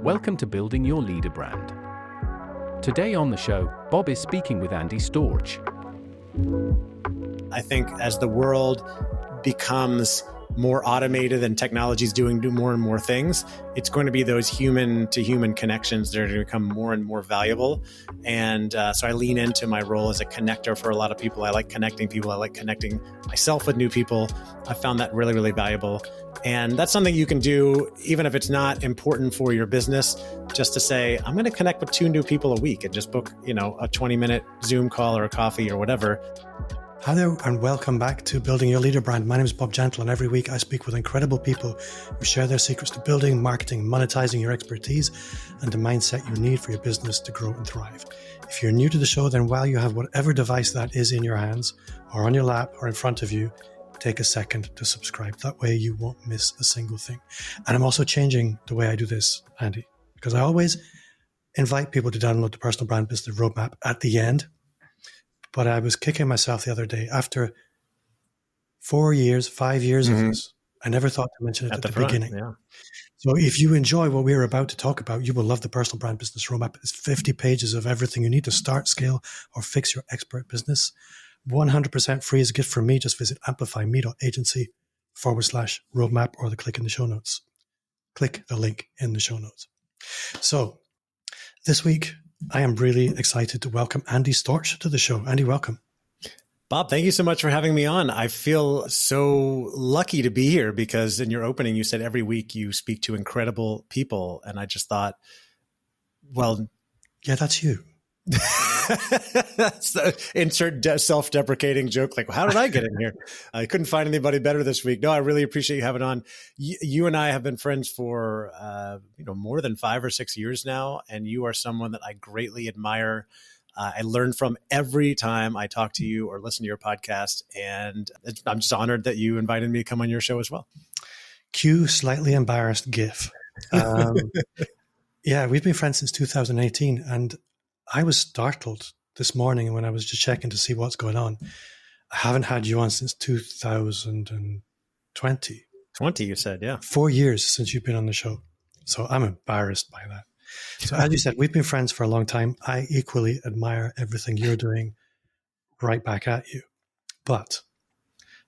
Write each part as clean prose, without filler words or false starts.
Welcome to Building Your Leader Brand. Today on the show, Bob is speaking with Andy Storch. I think as the world becomes more automated and technology is doing more and more things, it's going to be those human-to-human connections that are going to become more and more valuable. And so I lean into my role as a connector for a lot of people. I like connecting people. I like connecting myself with new people. I found that really, really valuable. And that's something you can do even if it's not important for your business, just to say, I'm going to connect with 2 new people a week and just book, a 20-minute Zoom call or a coffee or whatever. Hi there, and welcome back to Building Your Leader Brand. My name is Bob Gentle, and every week I speak with incredible people who share their secrets to building, marketing, monetizing your expertise, and the mindset you need for your business to grow and thrive. If you're new to the show, then while you have whatever device that is in your hands, or on your lap, or in front of you, take a second to subscribe. That way you won't miss a single thing. And I'm also changing the way I do this, Andy, because I always invite people to download the Personal Brand Business Roadmap at the end. But I was kicking myself the other day after 5 years of this. I never thought to mention it at the beginning. Yeah. So if you enjoy what we're about to talk about, you will love the Personal Brand Business Roadmap. It's 50 pages of everything you need to start, scale, or fix your expert business. 100% free as a gift from me. Just visit amplifyme.agency/roadmap or click in the show notes. Click the link in the show notes. So this week, I am really excited to welcome Andy Storch to the show. Andy, welcome. Bob, thank you so much for having me on. I feel so lucky to be here because in your opening, you said every week you speak to incredible people. And I just thought, well, yeah, that's you. That's the insert self-deprecating joke. Like, well, how did I get in here? I couldn't find anybody better this week. No, I really appreciate you having on. You and I have been friends for more than 5 or 6 years now, and you are someone that I greatly admire. I learn from every time I talk to you or listen to your podcast, and I'm just honored that you invited me to come on your show as well. Cue slightly embarrassed gif. Yeah, we've been friends since 2018, and I was startled this morning when I was just checking to see what's going on. I haven't had you on since 2020. 20, you said, yeah. 4 years since you've been on the show. So I'm embarrassed by that. So as you said, we've been friends for a long time. I equally admire everything you're doing right back at you. But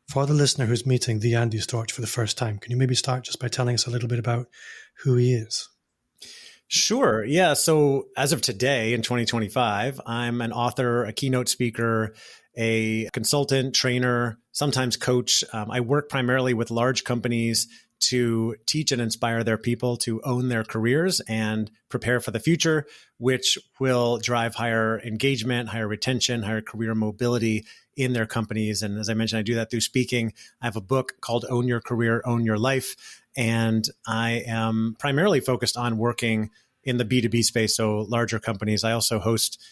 for the listener who's meeting the Andy Storch for the first time, can you maybe start just by telling us a little bit about who he is? Sure. Yeah. So as of today in 2025, I'm an author, a keynote speaker, a consultant, trainer, sometimes coach. I work primarily with large companies to teach and inspire their people to own their careers and prepare for the future, which will drive higher engagement, higher retention, higher career mobility in their companies. And as I mentioned, I do that through speaking. I have a book called Own Your Career, Own Your Life. And I am primarily focused on working in the B2B space, so larger companies. I also host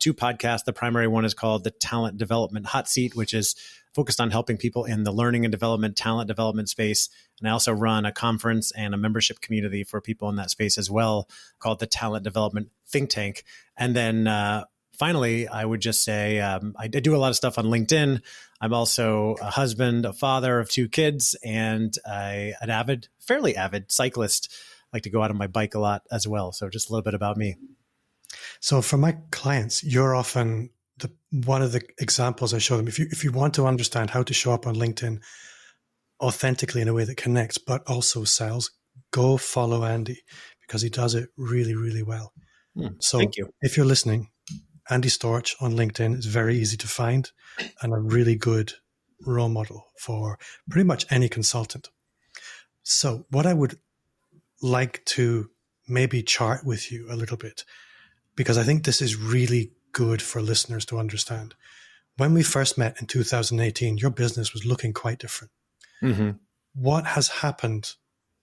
2 podcasts. The primary one is called the Talent Development Hot Seat, which is focused on helping people in the learning and development, talent development space. And I also run a conference and a membership community for people in that space as well, called the Talent Development Think Tank. And then finally, I would just say I do a lot of stuff on LinkedIn. I'm also a husband, a father of 2 kids, and an fairly avid cyclist. I like to go out on my bike a lot as well. So just a little bit about me. So for my clients, you're often one of the examples I show them. If you want to understand how to show up on LinkedIn authentically in a way that connects, but also sells, go follow Andy because he does it really, really well. So thank you. If you're listening, Andy Storch on LinkedIn is very easy to find and a really good role model for pretty much any consultant. So what I would like to maybe chart with you a little bit, because I think this is really good for listeners to understand. When we first met in 2018, your business was looking quite different. Mm-hmm. What has happened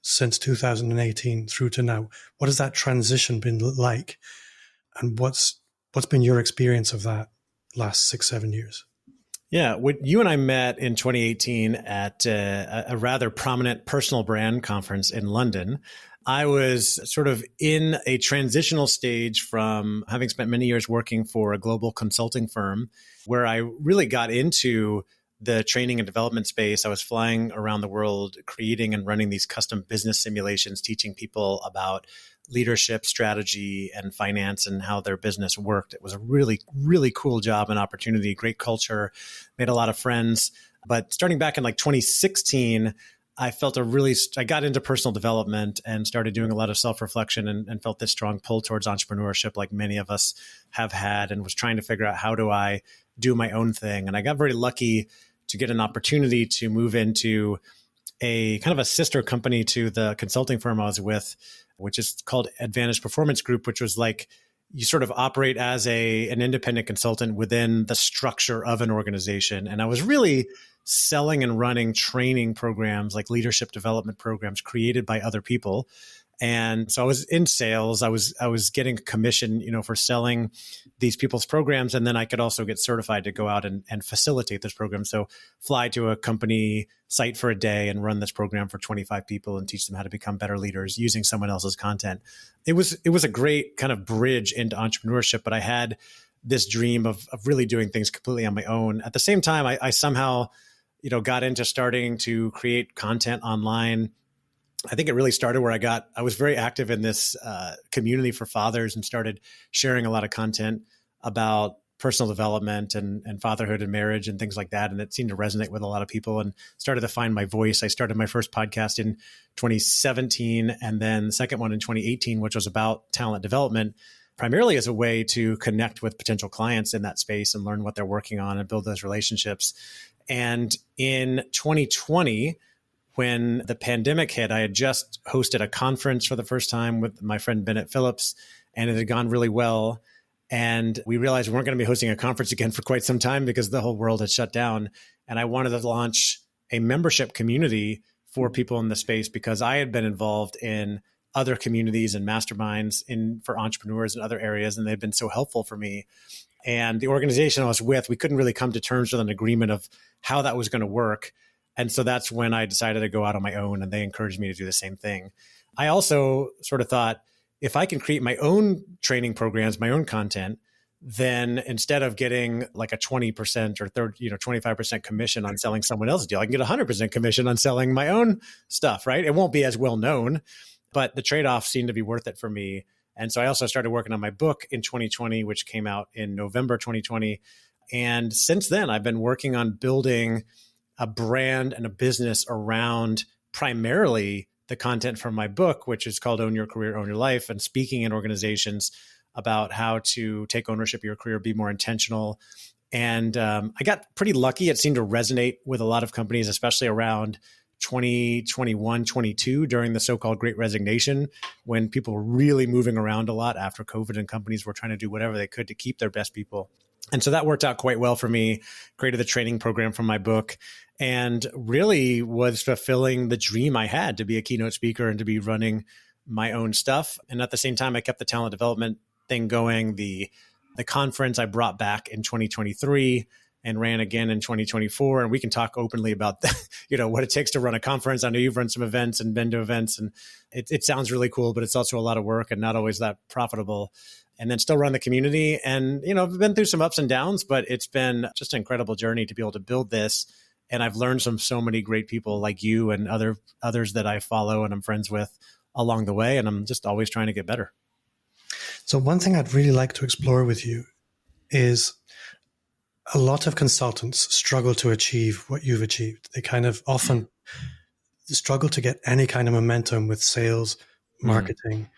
since 2018 through to now? What has that transition been like? And what's been your experience of that last 6-7 years? Yeah, you and I met in 2018 at a rather prominent personal brand conference in London. I was sort of in a transitional stage from having spent many years working for a global consulting firm where I really got into the training and development space. I was flying around the world, creating and running these custom business simulations, teaching people about leadership, strategy, and finance and how their business worked. It was a really, really cool job and opportunity, great culture, made a lot of friends. But starting back in like 2016, I got into personal development and started doing a lot of self-reflection and felt this strong pull towards entrepreneurship like many of us have had, and was trying to figure out, how do I do my own thing? And I got very lucky to get an opportunity to move into a kind of a sister company to the consulting firm I was with, which is called Advantage Performance Group, which was like, you sort of operate as an independent consultant within the structure of an organization. And I was really selling and running training programs, like leadership development programs created by other people. And so I was in sales. I was getting a commission, for selling these people's programs. And then I could also get certified to go out and facilitate this program. So fly to a company site for a day and run this program for 25 people and teach them how to become better leaders using someone else's content. It was a great kind of bridge into entrepreneurship, but I had this dream of really doing things completely on my own. At the same time, I somehow, got into starting to create content online. I think it really started where I was very active in this community for fathers and started sharing a lot of content about personal development and fatherhood and marriage and things like that. And it seemed to resonate with a lot of people and started to find my voice. I started my first podcast in 2017 and then the second one in 2018, which was about talent development, primarily as a way to connect with potential clients in that space and learn what they're working on and build those relationships. And in 2020, when the pandemic hit, I had just hosted a conference for the first time with my friend Bennett Phillips, and it had gone really well. And we realized we weren't going to be hosting a conference again for quite some time because the whole world had shut down. And I wanted to launch a membership community for people in the space because I had been involved in other communities and masterminds for entrepreneurs in other areas, and they've been so helpful for me. And the organization I was with, we couldn't really come to terms with an agreement of how that was going to work. And so that's when I decided to go out on my own, and they encouraged me to do the same thing. I also sort of thought, if I can create my own training programs, my own content, then instead of getting like a 20% or 25% commission on selling someone else's deal, I can get 100% commission on selling my own stuff, right? It won't be as well known, but the trade-off seemed to be worth it for me. And so I also started working on my book in 2020, which came out in November 2020. And since then, I've been working on building a brand and a business around primarily the content from my book, which is called Own Your Career, Own Your Life, and speaking in organizations about how to take ownership of your career, be more intentional. And I got pretty lucky. It seemed to resonate with a lot of companies, especially around 2021, 22, during the so-called Great Resignation, when people were really moving around a lot after COVID and companies were trying to do whatever they could to keep their best people. And so that worked out quite well for me, created the training program from my book, and really was fulfilling the dream I had to be a keynote speaker and to be running my own stuff. And at the same time, I kept the talent development thing going. The conference I brought back in 2023 and ran again in 2024. And we can talk openly about what it takes to run a conference. I know you've run some events and been to events, and it sounds really cool, but it's also a lot of work and not always that profitable. And then still run the community. And, I've been through some ups and downs, but it's been just an incredible journey to be able to build this. And I've learned from so many great people like you and others that I follow and I'm friends with along the way. And I'm just always trying to get better. So one thing I'd really like to explore with you is a lot of consultants struggle to achieve what you've achieved. They kind of often struggle to get any kind of momentum with sales, marketing,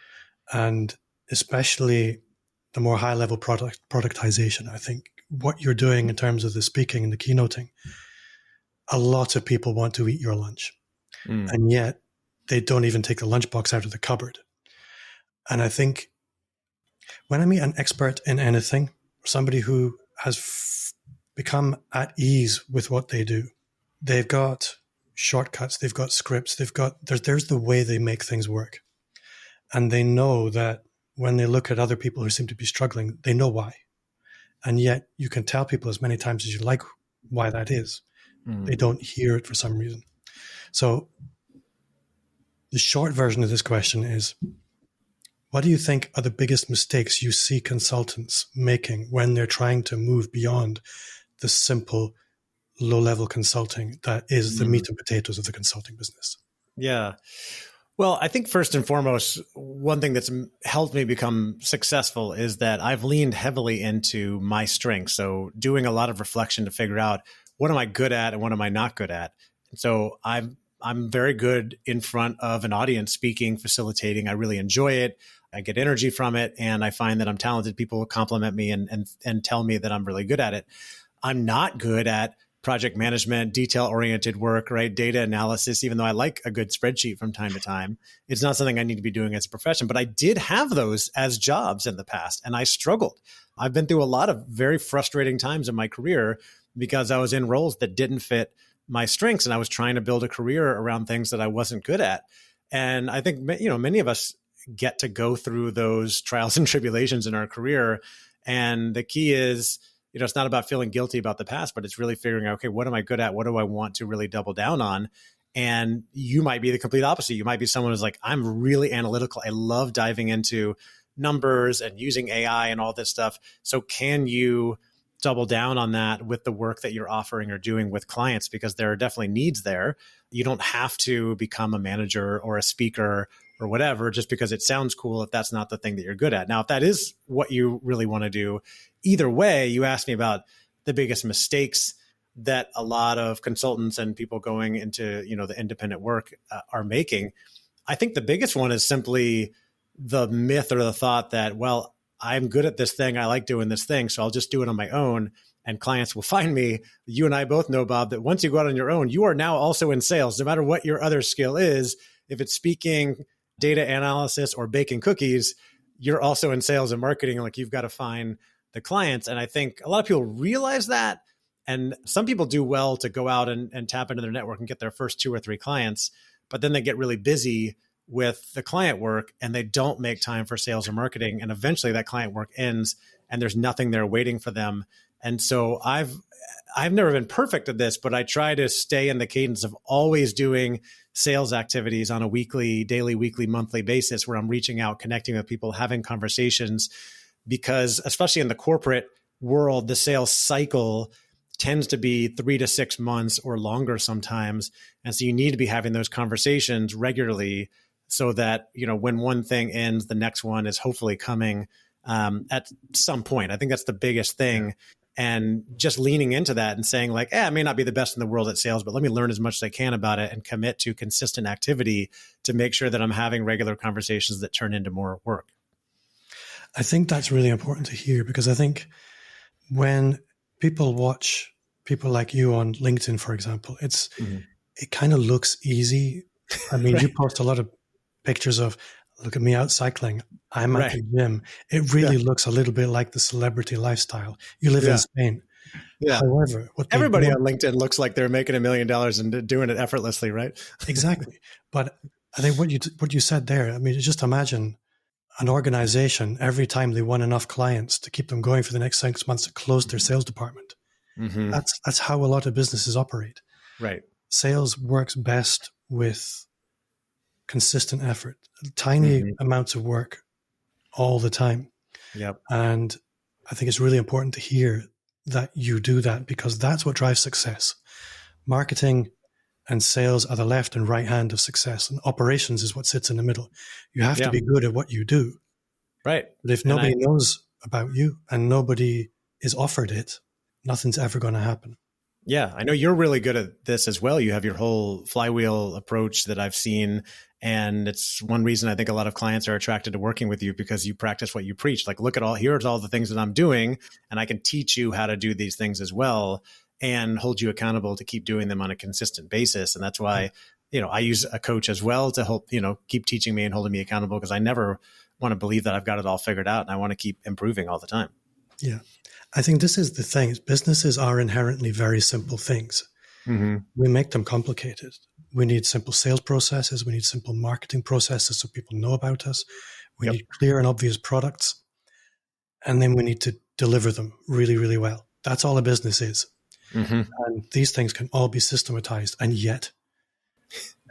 and especially the more high-level productization. I think what you're doing in terms of the speaking and the keynoting, a lot of people want to eat your lunch, and yet they don't even take the lunchbox out of the cupboard. And I think when I meet an expert in anything, or somebody who has become at ease with what they do, they've got shortcuts, they've got scripts, there's the way they make things work. And they know that when they look at other people who seem to be struggling, they know why. And yet you can tell people as many times as you like why that is. They don't hear it for some reason. So the short version of this question is, what do you think are the biggest mistakes you see consultants making when they're trying to move beyond the simple low-level consulting that is the meat and potatoes of the consulting business? Yeah. Well, I think first and foremost, one thing that's helped me become successful is that I've leaned heavily into my strengths. So doing a lot of reflection to figure out what am I good at and what am I not good at. And so I'm very good in front of an audience, speaking, facilitating. I really enjoy it. I get energy from it. And I find that I'm talented. People compliment me and tell me that I'm really good at it. I'm not good at project management, detail-oriented work, right? Data analysis, even though I like a good spreadsheet from time to time. It's not something I need to be doing as a profession, but I did have those as jobs in the past, and I struggled. I've been through a lot of very frustrating times in my career because I was in roles that didn't fit my strengths, and I was trying to build a career around things that I wasn't good at. And I think, many of us get to go through those trials and tribulations in our career. And the key is, it's not about feeling guilty about the past, but it's really figuring out, okay, what am I good at? What do I want to really double down on? And you might be the complete opposite. You might be someone who's like, I'm really analytical. I love diving into numbers and using AI and all this stuff. So can you double down on that with the work that you're offering or doing with clients? Because there are definitely needs there. You don't have to become a manager or a speaker or whatever, just because it sounds cool if that's not the thing that you're good at. Now, if that is what you really want to do, either way, you asked me about the biggest mistakes that a lot of consultants and people going into, the independent work are making. I think the biggest one is simply the myth or the thought that, well, I'm good at this thing. I like doing this thing, so I'll just do it on my own and clients will find me. You and I both know, Bob, that once you go out on your own, you are now also in sales, no matter what your other skill is. If it's speaking, data analysis, or baking cookies, you're also in sales and marketing. Like, you've got to find the clients. And I think a lot of people realize that. And some people do well to go out and tap into their network and get their first 2 or 3 clients, but then they get really busy with the client work and they don't make time for sales or marketing. And eventually that client work ends and there's nothing there waiting for them. And so I've never been perfect at this, but I try to stay in the cadence of always doing sales activities on a daily, weekly, monthly basis where I'm reaching out, connecting with people, having conversations, because especially in the corporate world, the sales cycle tends to be 3 to 6 months or longer sometimes. And so you need to be having those conversations regularly so that, when one thing ends, the next one is hopefully coming at some point. I think that's the biggest thing. And just leaning into that and saying like, I may not be the best in the world at sales, but let me learn as much as I can about it and commit to consistent activity to make sure that I'm having regular conversations that turn into more work. I think that's really important to hear, because I think when people watch people like you on LinkedIn, for example, it kind of looks easy. I mean, Right. You post a lot of pictures of, look at me out cycling. I'm at the gym. It really looks a little bit like the celebrity lifestyle. You live in Spain. Yeah. However, Everybody on LinkedIn looks like they're making $1 million and doing it effortlessly, right? Exactly. But I think what you said there, I mean, just imagine an organization, every time they won enough clients to keep them going for the next 6 months, to close their sales department. Mm-hmm. That's how a lot of businesses operate. Right. Sales works best with consistent effort, tiny amounts of work all the time. Yep. And I think it's really important to hear that you do that, because that's what drives success. Marketing and sales are the left and right hand of success, and operations is what sits in the middle. You have to be good at what you do. Right. But if nobody knows about you and nobody is offered it, nothing's ever going to happen. Yeah, I know you're really good at this as well. You have your whole flywheel approach that I've seen. And it's one reason I think a lot of clients are attracted to working with you, because you practice what you preach. Like, here's all the things that I'm doing, and I can teach you how to do these things as well and hold you accountable to keep doing them on a consistent basis. And that's why, I use a coach as well to help, keep teaching me and holding me accountable, because I never want to believe that I've got it all figured out, and I want to keep improving all the time. Yeah. I think this is the thing. Businesses are inherently very simple things. Mm-hmm. We make them complicated. We need simple sales processes. We need simple marketing processes so people know about us. We need clear and obvious products. And then we need to deliver them really, really well. That's all a business is. Mm-hmm. And these things can all be systematized. And yet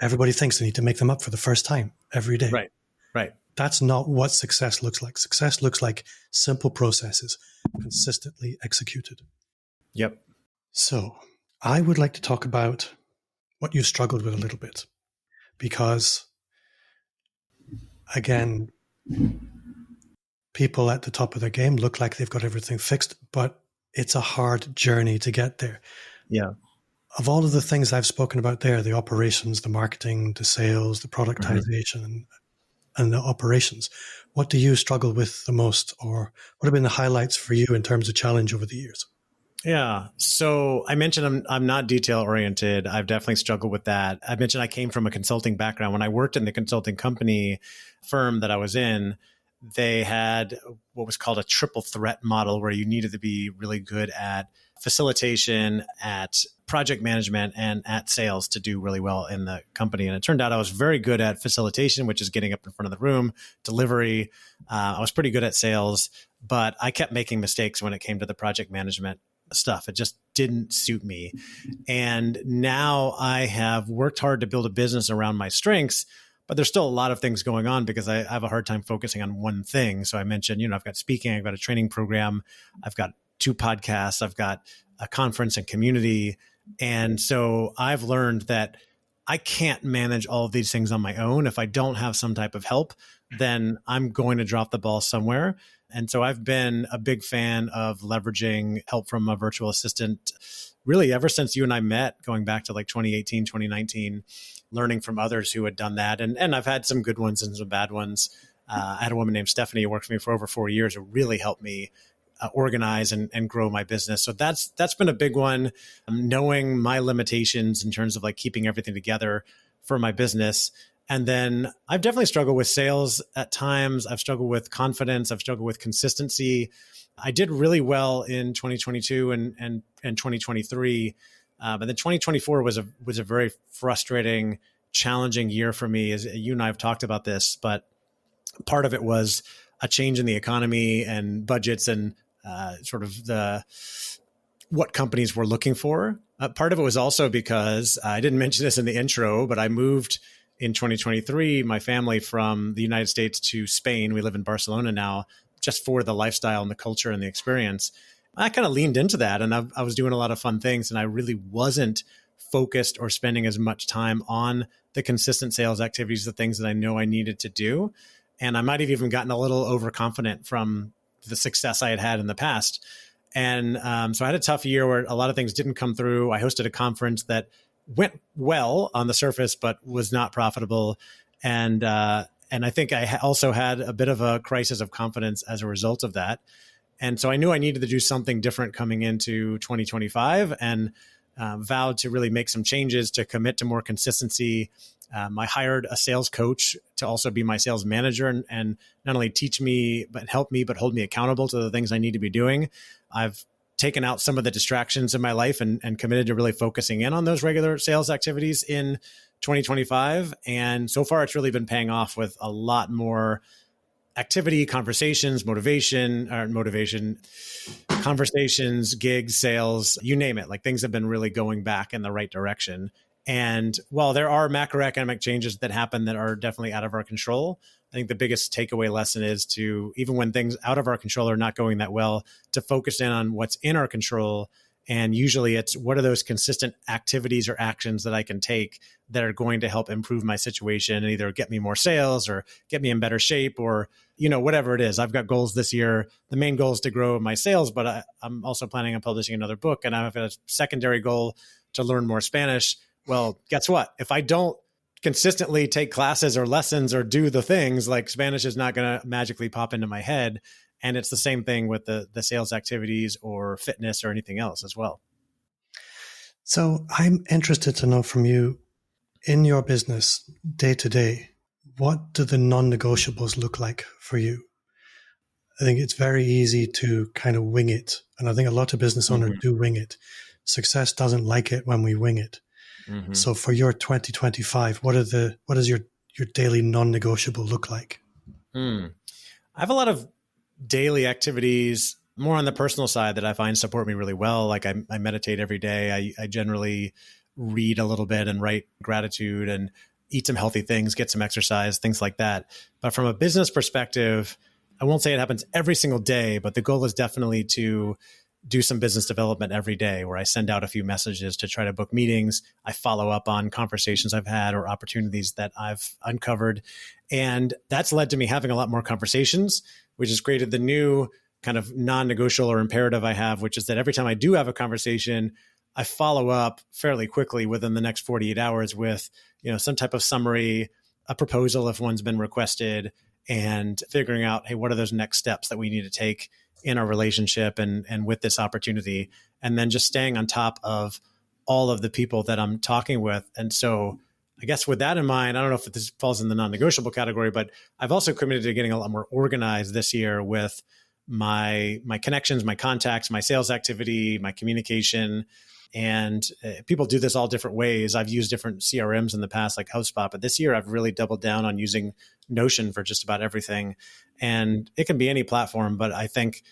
everybody thinks they need to make them up for the first time every day. Right. Right. That's not what success looks like. Success looks like simple processes consistently executed. Yep. So I would like to talk about what you've struggled with a little bit, because again, people at the top of their game look like they've got everything fixed, but it's a hard journey to get there. Yeah. Of all of the things I've spoken about there, the operations, the marketing, the sales, the productization, and the operations, what do you struggle with the most, or what have been the highlights for you in terms of challenge over the years? Yeah. So I mentioned I'm not detail oriented. I've definitely struggled with that. I mentioned I came from a consulting background. When I worked in the consulting company firm that I was in, they had what was called a triple threat model, where you needed to be really good at facilitation, at project management, and at sales to do really well in the company. And it turned out I was very good at facilitation, which is getting up in front of the room, delivery. I was pretty good at sales, but I kept making mistakes when it came to the project management stuff. It just didn't suit me. And now I have worked hard to build a business around my strengths, but there's still a lot of things going on because I have a hard time focusing on one thing. So I mentioned, I've got speaking, I've got a training program, I've got 2 podcasts, I've got a conference and community. And so I've learned that I can't manage all of these things on my own. If I don't have some type of help, then I'm going to drop the ball somewhere. And so I've been a big fan of leveraging help from a virtual assistant, really ever since you and I met, going back to like 2018, 2019, learning from others who had done that. And I've had some good ones and some bad ones. I had a woman named Stephanie who worked for me for over 4 years, who really helped me organize and grow my business. So that's been a big one. Knowing my limitations in terms of like keeping everything together for my business. And then I've definitely struggled with sales at times. I've struggled with confidence. I've struggled with consistency. I did really well in 2022 and 2023. But then 2024 was a very frustrating, challenging year for me. As you and I have talked about this, but part of it was a change in the economy and budgets and sort of what companies were looking for. Part of it was also because I didn't mention this in the intro, but I moved in 2023, my family from the United States to Spain. We live in Barcelona now, just for the lifestyle and the culture and the experience. I kind of leaned into that, and I was doing a lot of fun things, and I really wasn't focused or spending as much time on the consistent sales activities, the things that I know I needed to do. And I might have even gotten a little overconfident from the success I had had in the past. And so I had a tough year where a lot of things didn't come through. I hosted a conference that went well on the surface, but was not profitable. And I think I also had a bit of a crisis of confidence as a result of that. And so I knew I needed to do something different coming into 2025, and vowed to really make some changes to commit to more consistency. I hired a sales coach to also be my sales manager and not only teach me, but help me, but hold me accountable to the things I need to be doing. I've taken out some of the distractions in my life and committed to really focusing in on those regular sales activities in 2025. And so far, it's really been paying off with a lot more activity, conversations, conversations, gigs, sales, you name it. Like, things have been really going back in the right direction. And while there are macroeconomic changes that happen that are definitely out of our control, I think the biggest takeaway lesson is to, even when things out of our control are not going that well, to focus in on what's in our control. And usually it's, what are those consistent activities or actions that I can take that are going to help improve my situation and either get me more sales or get me in better shape, or, whatever it is. I've got goals this year. The main goal is to grow my sales, but I'm also planning on publishing another book, and I have a secondary goal to learn more Spanish. Well, guess what? If I don't consistently take classes or lessons or do the things, like, Spanish is not going to magically pop into my head. And it's the same thing with the sales activities or fitness or anything else as well. So I'm interested to know from you, in your business day to day, what do the non-negotiables look like for you? I think it's very easy to kind of wing it. And I think a lot of business owners do wing it. Success doesn't like it when we wing it. Mm-hmm. So for your 2025, what does your daily non-negotiable look like? I have a lot of daily activities, more on the personal side, that I find support me really well. Like, I meditate every day. I generally read a little bit and write gratitude and eat some healthy things, get some exercise, things like that. But from a business perspective, I won't say it happens every single day, but the goal is definitely to do some business development every day where I send out a few messages to try to book meetings. I follow up on conversations I've had or opportunities that I've uncovered. And that's led to me having a lot more conversations, which has created the new kind of non-negotiable or imperative I have, which is that every time I do have a conversation, I follow up fairly quickly within the next 48 hours with, some type of summary, a proposal if one's been requested, and figuring out, hey, what are those next steps that we need to take in our relationship and with this opportunity, and then just staying on top of all of the people that I'm talking with. And so I guess with that in mind, I don't know if this falls in the non-negotiable category, but I've also committed to getting a lot more organized this year with my connections, my contacts, my sales activity, my communication. And people do this all different ways. I've used different CRMs in the past, like HubSpot, but this year I've really doubled down on using Notion for just about everything. And it can be any platform, but I think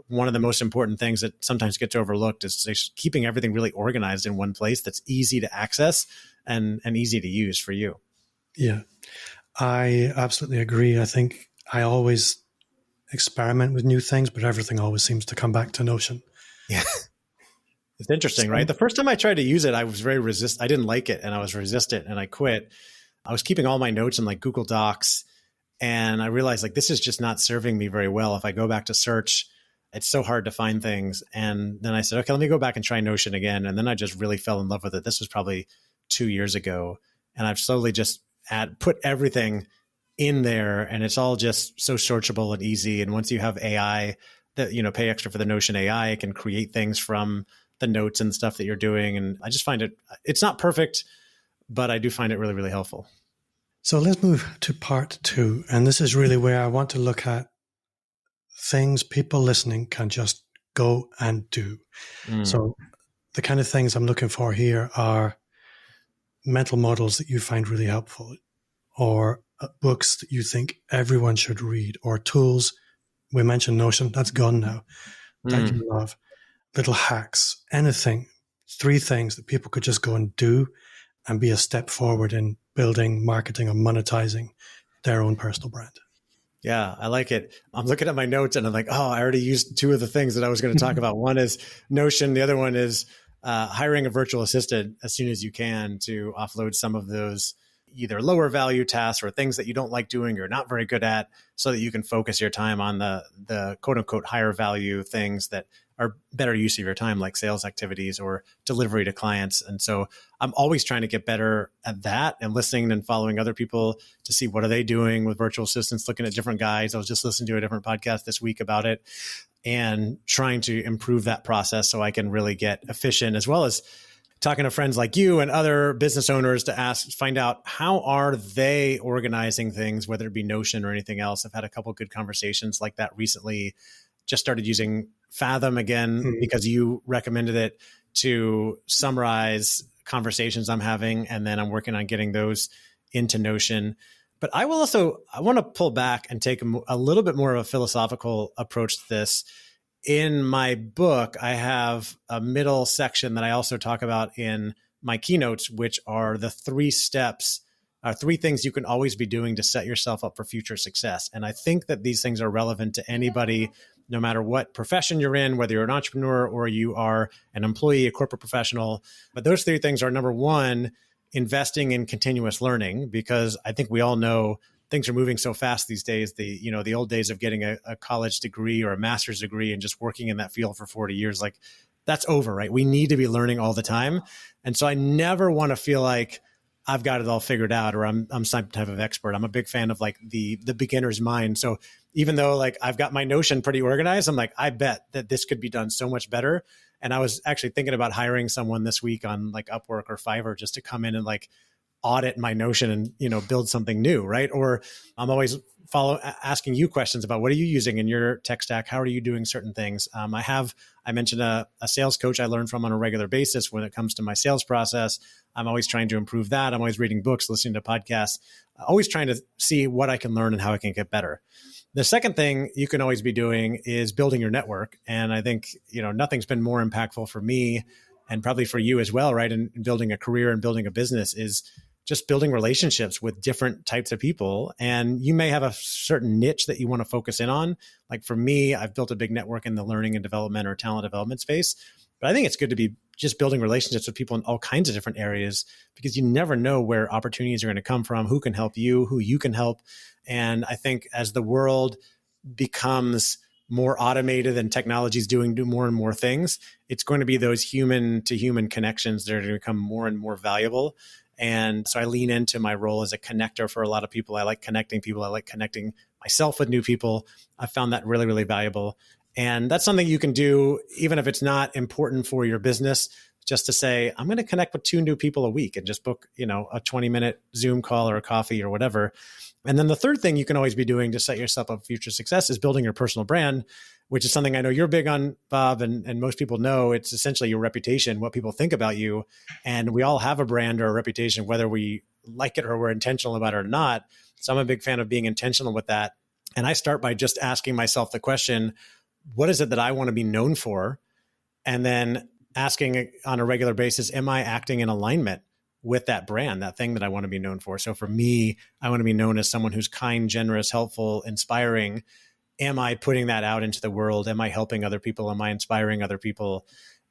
one of the most important things that sometimes gets overlooked is just keeping everything really organized in one place that's easy to access and easy to use for you. Yeah, I absolutely agree. I think I always experiment with new things, but everything always seems to come back to Notion. Yeah. It's interesting, right? The first time I tried to use it, I was I didn't like it and I was resistant and I quit. I was keeping all my notes in like Google Docs, and I realized like, this is just not serving me very well. If I go back to search, it's so hard to find things. And then I said, okay, let me go back and try Notion again. And then I just really fell in love with it. This was probably 2 years ago. And I've slowly just put everything in there, and it's all just so searchable and easy. And once you have AI that, pay extra for the Notion AI, it can create things from the notes and stuff that you're doing. And I just find it's not perfect, but I do find it really, really helpful. So let's move to part 2. And this is really where I want to look at things people listening can just go and do. So the kind of things I'm looking for here are mental models that you find really helpful, or books that you think everyone should read, or tools. We mentioned Notion, that's gone now, that you love. Little hacks, anything, 3 things that people could just go and do and be a step forward in building, marketing, or monetizing their own personal brand. Yeah, I like it. I'm looking at my notes and I'm like, I already used 2 of the things that I was going to talk about. One is Notion. The other one is hiring a virtual assistant as soon as you can to offload some of those either lower value tasks or things that you don't like doing or not very good at, so that you can focus your time on the quote unquote higher value things that are better use of your time, like sales activities or delivery to clients. And so I'm always trying to get better at that, and listening and following other people to see what are they doing with virtual assistants, looking at different guides. I was just listening to a different podcast this week about it, and trying to improve that process so I can really get efficient, as well as talking to friends like you and other business owners to find out how are they organizing things, whether it be Notion or anything else. I've had a couple of good conversations like that recently. Just started using Fathom again because you recommended it to summarize conversations I'm having, and then I'm working on getting those into Notion. But I want to pull back and take a little bit more of a philosophical approach to this. In my book, I have a middle section that I also talk about in my keynotes, which are the 3 steps, 3 things you can always be doing to set yourself up for future success. And I think that these things are relevant to anybody, no matter what profession you're in, whether you're an entrepreneur or you are an employee, a corporate professional. But those 3 things are, number 1, investing in continuous learning, because I think we all know things are moving so fast these days. The old days of getting a college degree or a master's degree and just working in that field for 40 years, like that's over, right? We need to be learning all the time. And so I never want to feel like I've got it all figured out, or I'm some type of expert. I'm a big fan of like the beginner's mind. So even though like I've got my Notion pretty organized, I'm like, I bet that this could be done so much better. And I was actually thinking about hiring someone this week on like Upwork or Fiverr just to come in and like audit my Notion and, build something new. Right. Or I'm always asking you questions about what are you using in your tech stack? How are you doing certain things? I mentioned a sales coach I learn from on a regular basis when it comes to my sales process. I'm always trying to improve that. I'm always reading books, listening to podcasts, always trying to see what I can learn and how I can get better. The second thing you can always be doing is building your network. And I think, nothing's been more impactful for me, and probably for you as well, right? In building a career and building a business, is just building relationships with different types of people. And you may have a certain niche that you want to focus in on. Like for me, I've built a big network in the learning and development or talent development space. But I think it's good to be just building relationships with people in all kinds of different areas, because you never know where opportunities are going to come from, who can help you, who you can help. And I think as the world becomes more automated and technology is doing more and more things, it's going to be those human to human connections that are going to become more and more valuable. And so I lean into my role as a connector for a lot of people. I like connecting people. I like connecting myself with new people. I found that really, really valuable. And that's something you can do, even if it's not important for your business, just to say, I'm going to connect with 2 new people a week and just book, a 20-minute Zoom call or a coffee or whatever. And then the third thing you can always be doing to set yourself up for future success is building your personal brand, which is something I know you're big on, Bob, and most people know. It's essentially your reputation, what people think about you. And we all have a brand or a reputation, whether we like it or we're intentional about it or not. So I'm a big fan of being intentional with that. And I start by just asking myself the question, what is it that I want to be known for? And then asking on a regular basis, am I acting in alignment with that brand, that thing that I want to be known for? So for me, I want to be known as someone who's kind, generous, helpful, inspiring. Am I putting that out into the world? Am I helping other people? Am I inspiring other people?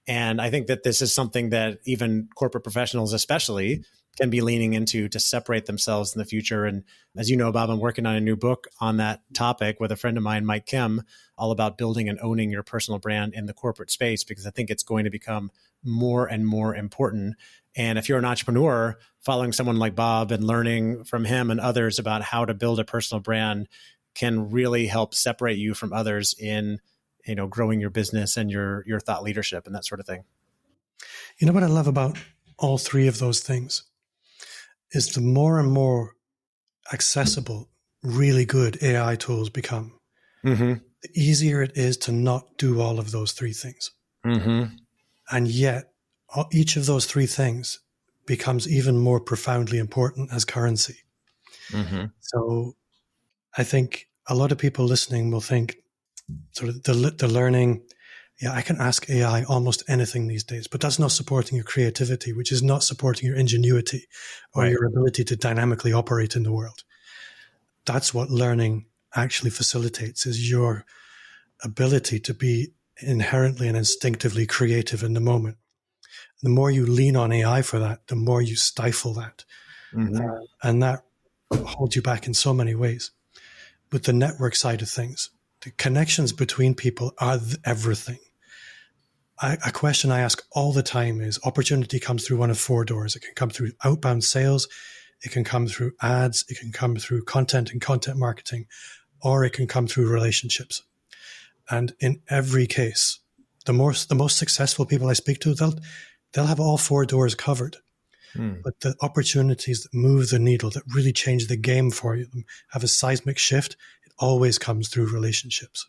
And I think that this is something that even corporate professionals especially can be leaning into to separate themselves in the future. And as you know, Bob, I'm working on a new book on that topic with a friend of mine, Mike Kim, all about building and owning your personal brand in the corporate space, because I think it's going to become more and more important. And if you're an entrepreneur, following someone like Bob and learning from him and others about how to build a personal brand can really help separate you from others in, growing your business and your thought leadership and that sort of thing. You know what I love about all 3 of those things is the more and more accessible, really good AI tools become, the easier it is to not do all of those 3 things. And yet, each of those 3 things becomes even more profoundly important as currency. So I think a lot of people listening will think sort of the learning, I can ask AI almost anything these days, but that's not supporting your creativity, which is not supporting your ingenuity or your ability to dynamically operate in the world. That's what learning actually facilitates, is your ability to be inherently and instinctively creative in the moment. The more you lean on AI for that, the more you stifle that. And that holds you back in so many ways. With the network side of things, the connections between people are everything. A question I ask all the time is, opportunity comes through one of 4 doors. It can come through outbound sales, it can come through ads, it can come through content and content marketing, or it can come through relationships. And in every case, the most successful people I speak to, they'll have all 4 doors covered. But the opportunities that move the needle, that really change the game for you, have a seismic shift, it always comes through relationships.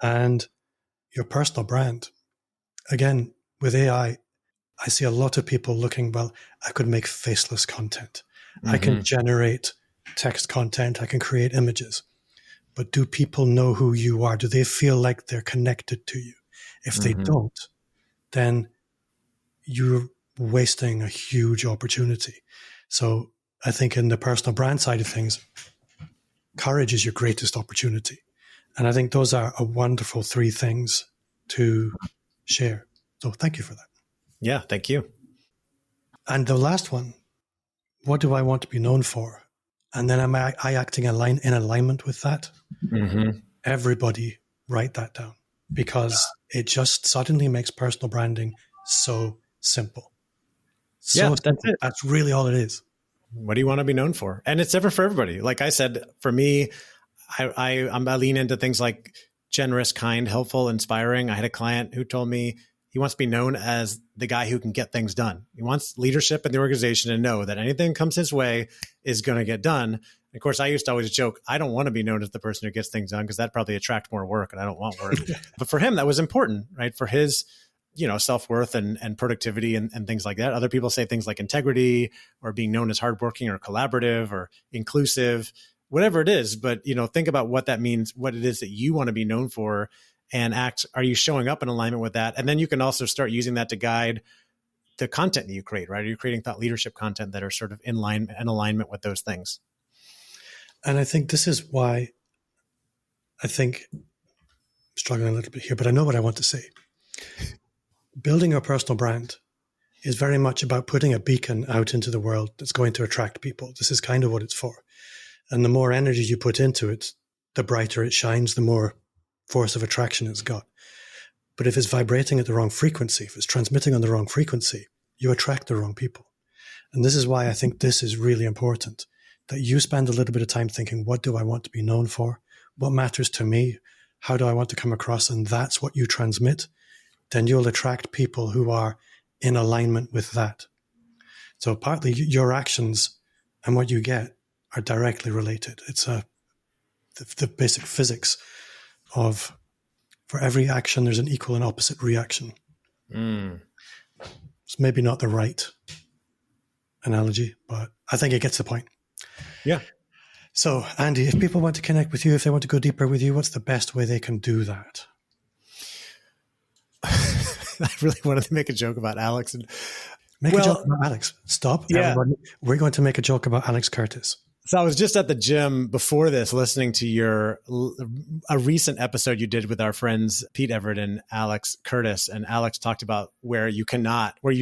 And your personal brand. Again, with AI, I see a lot of people looking, well, I could make faceless content. I can generate text content. I can create images. But do people know who you are? Do they feel like they're connected to you? If they don't, then you're wasting a huge opportunity. So I think in the personal brand side of things, courage is your greatest opportunity. And I think those are a wonderful 3 things to share. So thank you for that. Yeah, thank you. And the last one, what do I want to be known for? And then am I acting in alignment with that? Everybody write that down, because it just suddenly makes personal branding so simple. That's it. That's really all it is. What do you want to be known for? And it's different for everybody. Like I said, for me, I lean into things like generous, kind, helpful, inspiring. I had a client who told me he wants to be known as the guy who can get things done. He wants leadership in the organization to know that anything that comes his way is going to get done. And of course, I used to always joke, I don't want to be known as the person who gets things done, because that probably attract more work, and I don't want work. But for him, that was important, right? For his self-worth and productivity and things like that. Other people say things like integrity or being known as hardworking or collaborative or inclusive, whatever it is. But, think about what that means, what it is that you want to be known for, and are you showing up in alignment with that? And then you can also start using that to guide the content that you create, right? Are you creating thought leadership content that are sort of in alignment with those things? And I think this is why I'm struggling a little bit here, but I know what I want to say. Building a personal brand is very much about putting a beacon out into the world that's going to attract people. This is kind of what it's for. And the more energy you put into it, the brighter it shines, the more force of attraction it's got. But if it's vibrating at the wrong frequency, if it's transmitting on the wrong frequency, you attract the wrong people. And this is why I think this is really important, that you spend a little bit of time thinking, what do I want to be known for? What matters to me? How do I want to come across? And that's what you transmit. Then you'll attract people who are in alignment with that. So partly your actions and what you get are directly related. It's the basic physics of, for every action, there's an equal and opposite reaction. It's maybe not the right analogy, but I think it gets the point. Yeah. So, Andy, if people want to connect with you, if they want to go deeper with you, what's the best way they can do that? I really wanted to make a joke about Alex. Make a joke about Alex. Stop. Yeah. Everybody. We're going to make a joke about Alex Curtis. So I was just at the gym before this, listening to a recent episode you did with our friends Pete Everett and Alex Curtis, and Alex talked about where you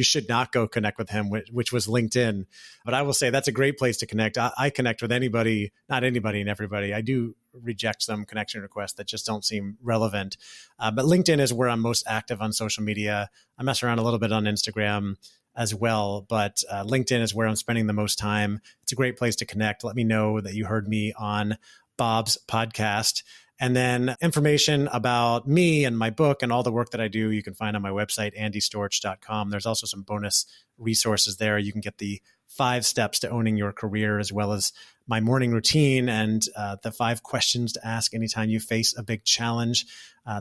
should not go connect with him, which was LinkedIn. But I will say that's a great place to connect. I connect with anybody, not anybody and everybody. I do reject some connection requests that just don't seem relevant. But LinkedIn is where I'm most active on social media. I mess around a little bit on Instagram as well, but LinkedIn is where I'm spending the most time. It's a great place to connect. Let me know that you heard me on Bob's podcast. And then information about me and my book and all the work that I do, you can find on my website, andystorch.com. There's also some bonus resources there. You can get the 5 steps to owning your career, as well as my morning routine and the 5 questions to ask anytime you face a big challenge.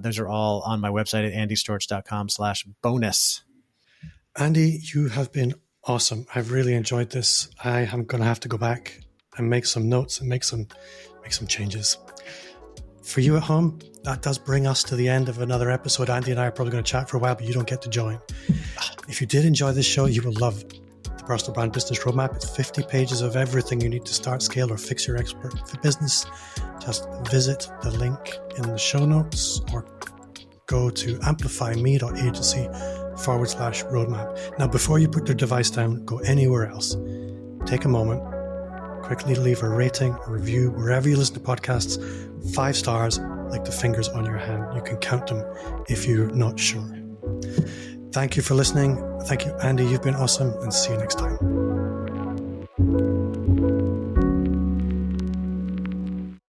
Those are all on my website at andystorch.com/bonus. Andy, you have been awesome. I've really enjoyed this. I am going to have to go back and make some notes and make some changes. For you at home, that does bring us to the end of another episode. Andy and I are probably going to chat for a while, but you don't get to join. If you did enjoy this show, you will love the Personal Brand Business Roadmap. It's 50 pages of everything you need to start, scale, or fix your expert business. Just visit the link in the show notes or go to amplifyme.agency/roadmap. Now, before you put your device down, go anywhere else. Take a moment, quickly leave a rating, a review, wherever you listen to podcasts. 5 stars, like the fingers on your hand. You can count them if you're not sure. Thank you for listening. Thank you, Andy. You've been awesome, and see you next time.